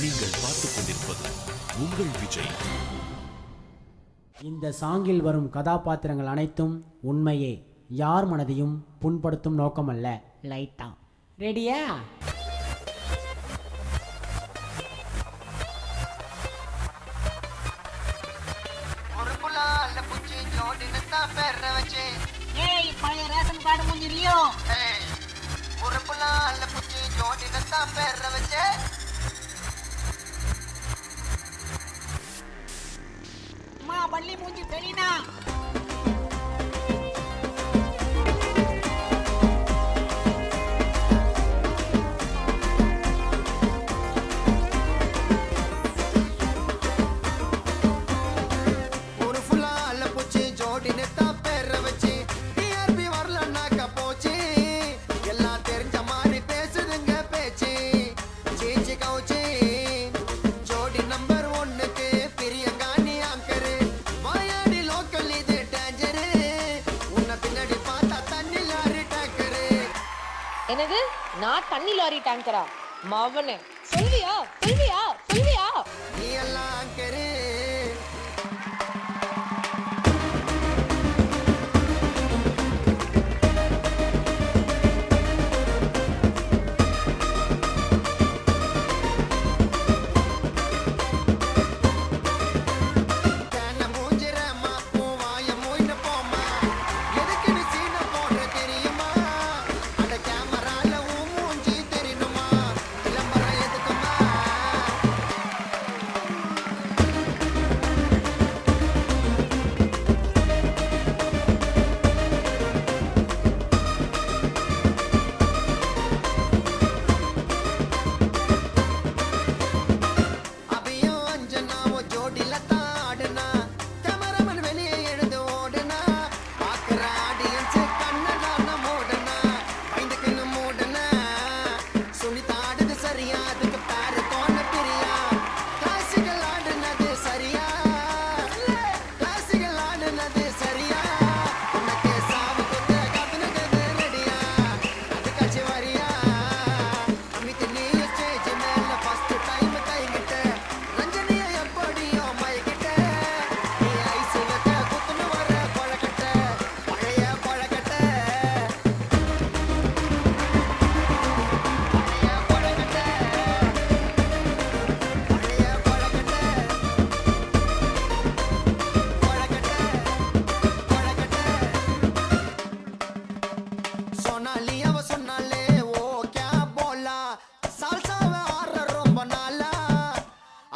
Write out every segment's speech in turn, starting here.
நீங்கள் பார்த்துக் கொண்டிருப்பது உங்கள் விஜய். இந்த சாங்கில் வரும் கதாபாத்திரங்கள் அனைத்தும் உண்மையே, யார் மனதையும் புண்படுத்தும் நோக்கமல்ல. லைட்டா ரெடியா? பழைய ரேஷன் கார்டு முடிஞ்சிரியும் பள்ளி மூஞ்சி தெரியுனா என்னது? நான் தண்ணி லாரி டேங்கரா? மவனே, சொல்வியா சொல்வியா சொல்வியா? நீ எல்லாம் கரு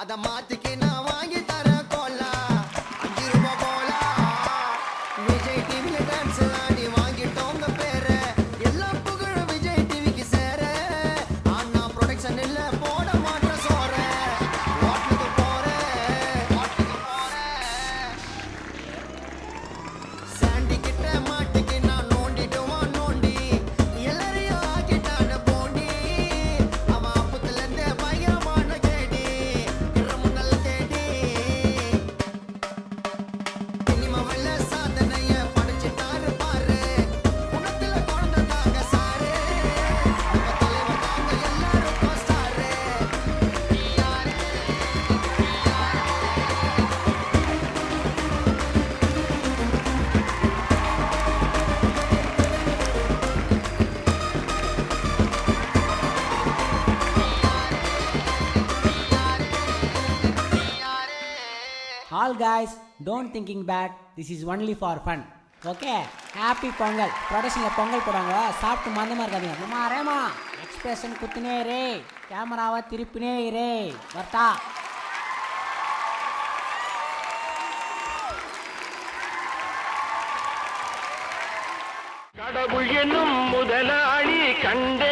அத மாத்திக்கு நான் வாங்கி தரேன் கோலா, 5 ரூபாய் கோலா. விஜய் டிவில டான்ஸ் ஆடி வாங்கிட்டோங்க பேரு, எல்லா புகழும் விஜய் டிவிக்கு சேர. ஆனா ப்ரொடக்ஷன் இல்ல போட மாட்ட சோற, வாட்டுக்கு போறேன் சாண்டி கிட்ட மாட்டுக்கு நான் நோண்டிடுவான் நோண்டி, எல்லாரையும் ஆக்கிட்டான போண்டி. அவன் அப்பத்துல இருந்தே பயமான கேடி, All guys, don't thinking bad. This is only for fun. Okay? Happy Pongal. ப்ரொடக்ஷனில் பொங்கல் போடுவாங்க, சாப்பிட்டு மந்தமாக இருக்காதீங்க. அம்மா ரேமா எக்ஸ்பிரஷன் குத்துனே ரே, கேமராவை திருப்பினே ரே. வர்த்தா கடவுள் என்னும் முதலாளி கண்டே